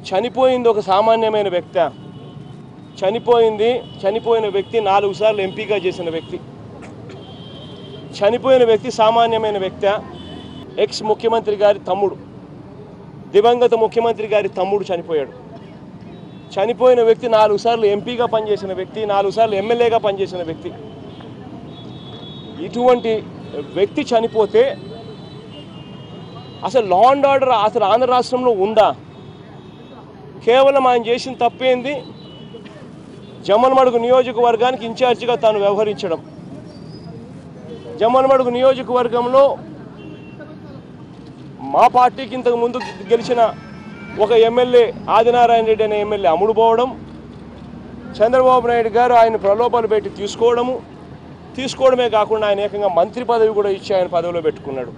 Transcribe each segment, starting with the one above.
చనిపోయింది ఒక సామాన్యమైన వ్యక్తి. చనిపోయిన వ్యక్తి 4 సార్లు ఎంపీగా చేసిన వ్యక్తి. చనిపోయిన వ్యక్తి సామాన్యమైన వ్యక్తి. ఎక్స్ ముఖ్యమంత్రి గారి తమ్ముడు, దివంగత ముఖ్యమంత్రి గారి తమ్ముడు చనిపోయాడు. చనిపోయిన వ్యక్తి 4 సార్లు ఎంపీగా పనిచేసిన వ్యక్తి, 4 సార్లు ఎమ్మెల్యేగా పనిచేసిన వ్యక్తి. ఇటువంటి వ్యక్తి చనిపోతే అసలు లా అండ్ ఆర్డర్ అసలు ఆంధ్ర రాష్ట్రంలో ఉందా? కేవలం ఆయన చేసిన తప్పేంది? జమ్మలమడుగు నియోజకవర్గానికి ఇన్ఛార్జిగా తాను వ్యవహరించడం. జమ్మలమడుగు నియోజకవర్గంలో మా పార్టీకి ఇంతకు ముందు గెలిచిన ఒక ఎమ్మెల్యే ఆదినారాయణ రెడ్డి అనే ఎమ్మెల్యే అమ్ముడుపోవడం, చంద్రబాబు నాయుడు గారు ఆయన ప్రలోభాలు పెట్టి తీసుకోవడమే కాకుండా ఆయన ఏకంగా మంత్రి పదవి కూడా ఇచ్చి ఆయన పదవిలో పెట్టుకున్నాడు.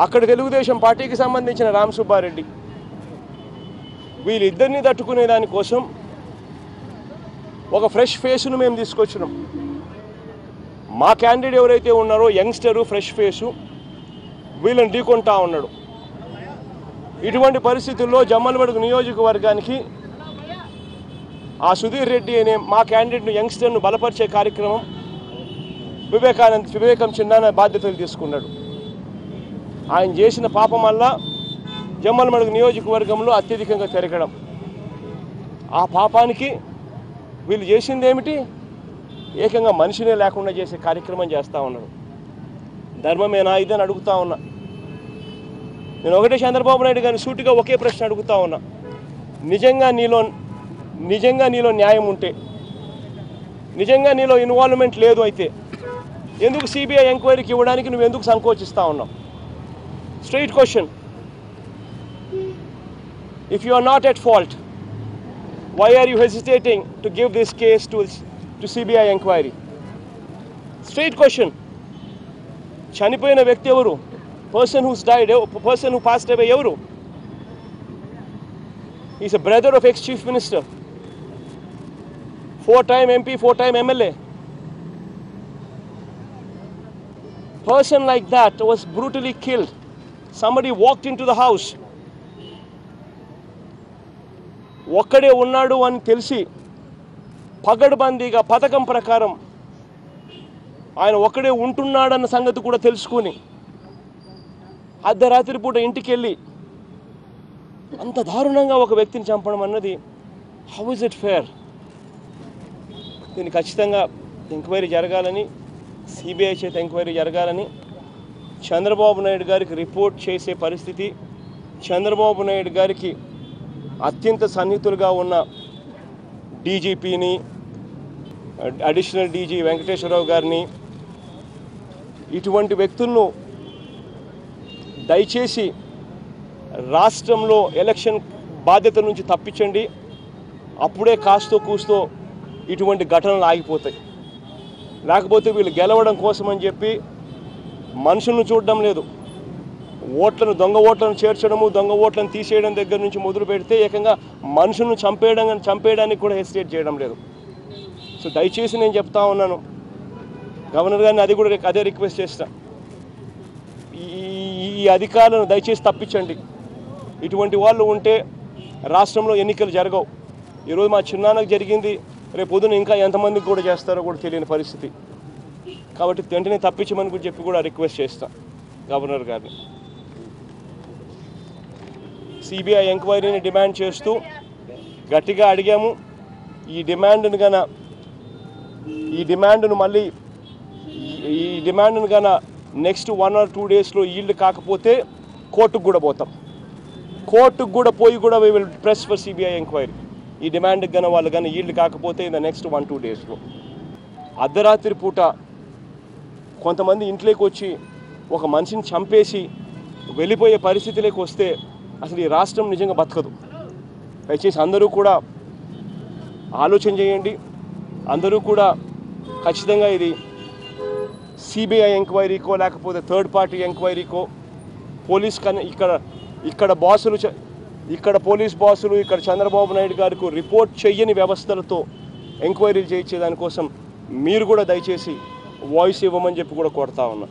అక్కడ తెలుగుదేశం పార్టీకి సంబంధించిన రామ్ సుబ్బారెడ్డి, వీళ్ళిద్దరినీ తట్టుకునే దానికోసం ఒక ఫ్రెష్ ఫేస్ను మేము తీసుకొచ్చినాం. మా క్యాండిడేట్ ఎవరైతే ఉన్నారో యంగ్స్టరు, ఫ్రెష్ ఫేసు, వీళ్ళని ఢీకొంటా ఉన్నాడు. ఇటువంటి పరిస్థితుల్లో జమ్మలమడుగు నియోజకవర్గానికి ఆ సుధీర్ రెడ్డి అనే మా క్యాండిడేట్ను, యంగ్స్టర్ను బలపరిచే కార్యక్రమం వివేకం చిన్న బాధ్యతలు తీసుకున్నాడు. ఆయన చేసిన పాపం వల్ల జమ్మలమడుగు నియోజకవర్గంలో అత్యధికంగా తిరగడం. ఆ పాపానికి వీళ్ళు చేసింది ఏమిటి? ఏకంగా మనిషినే లేకుండా చేసే కార్యక్రమం చేస్తూ ఉన్నారు. ధర్మమేనా ఇదని అడుగుతా ఉన్నా. నేను ఒకటే చంద్రబాబు నాయుడు గారిని సూటిగా ఒకే ప్రశ్న అడుగుతా ఉన్నా. నిజంగా నీలో న్యాయం ఉంటే, నిజంగా నీలో ఇన్వాల్వ్మెంట్ లేదు అయితే ఎందుకు సిబిఐ ఎంక్వైరీకి ఇవ్వడానికి నువ్వు ఎందుకు సంకోచిస్తూ ఉన్నావు? Straight question. If you are not at fault, why are you hesitating to give this case to CBI inquiry? Straight question. చనిపోయిన వ్యక్తి ఎవరు? Person who's died, person who passed away ఎవరు? He's a brother of ex-chief minister, 4-time MP, 4-time MLA. Person like that was brutally killed. Somebody walked into the house. ఒక్కడే ఉన్నాడు అని తెలిసి పగడ్బందీగా పథకం ప్రకారం ఆయన ఒక్కడే ఉంటున్నాడన్న సంగతి కూడా తెలుసుకుని అర్ధరాత్రి పూట ఇంటికి వెళ్ళి అంత దారుణంగా ఒక వ్యక్తిని చంపడం అన్నది హౌ ఇస్ ఇట్ ఫేర్? దీన్ని ఖచ్చితంగా ఎంక్వైరీ జరగాలని, సిబిఐ చేత ఎంక్వైరీ జరగాలని, చంద్రబాబు నాయుడు గారికి రిపోర్ట్ చేసే పరిస్థితి, చంద్రబాబు నాయుడు గారికి అత్యంత సన్నిహితులుగా ఉన్న డీజీపీని, అడిషనల్ డీజీ వెంకటేశ్వరరావు గారిని, ఇటువంటి వ్యక్తులను దయచేసి రాష్ట్రంలో ఎలక్షన్ బాధ్యతల నుంచి తప్పించండి. అప్పుడే కాస్తో కూస్తో ఇటువంటి ఘటనలు ఆగిపోతాయి. లేకపోతే వీళ్ళు గెలవడం కోసమని చెప్పి మనుషులను చూడడం లేదు, దొంగ ఓట్లను చేర్చడము, దొంగ ఓట్లను తీసేయడం దగ్గర నుంచి మొదలు పెడితే ఏకంగా మనుషులను చంపేయడానికి కూడా హెసిటేట్ చేయడం లేదు. సో దయచేసి నేను చెప్తా ఉన్నాను, గవర్నర్ గారిని అదే రిక్వెస్ట్ చేస్తా, ఈ అధికారులను దయచేసి తప్పించండి. ఇటువంటి వాళ్ళు ఉంటే రాష్ట్రంలో ఎన్నికలు జరగవు. ఈరోజు మా చిన్నాన్నకు జరిగింది, రేపు పొద్దున ఇంకా ఎంతమందికి కూడా చేస్తారో కూడా తెలియని పరిస్థితి. కాబట్టి వెంటనే తప్పించమని చెప్పి కూడా రిక్వెస్ట్ చేస్తా గవర్నర్ గారిని. సిబిఐ ఎంక్వైరీని డిమాండ్ చేస్తూ గట్టిగా అడిగాము. ఈ డిమాండ్ను గన నెక్స్ట్ 1 or 2 డేస్లో ఈల్డ్ కాకపోతే కోర్టుకు కూడా పోతాం. కోర్టుకు కూడా పోయి కూడా we will press for CBI enquiry. ఈ డిమాండ్కి గన వాళ్ళు కానీ ఈల్డ్ కాకపోతే ఇన్ ద నెక్స్ట్ 1-2 డేస్లో. అర్ధరాత్రి పూట కొంతమంది ఇంట్లోకి వచ్చి ఒక మనిషిని చంపేసి వెళ్ళిపోయే పరిస్థితిలోకి వస్తే అసలు ఈ రాష్ట్రం నిజంగా బతకదు. దయచేసి అందరూ కూడా ఆలోచన చేయండి. అందరూ కూడా ఖచ్చితంగా ఇది సిబిఐ ఎంక్వైరీకో లేకపోతే థర్డ్ పార్టీ ఎంక్వైరీకో, పోలీస్ ఇక్కడ పోలీస్ బాసులు ఇక్కడ చంద్రబాబు నాయుడు గారికి రిపోర్ట్ చేయని వ్యవస్థలతో ఎంక్వైరీలు చేయించే దానికోసం మీరు కూడా దయచేసి వాయిస్ ఇవ్వమని చెప్పి కూడా కోరుతా ఉన్నా.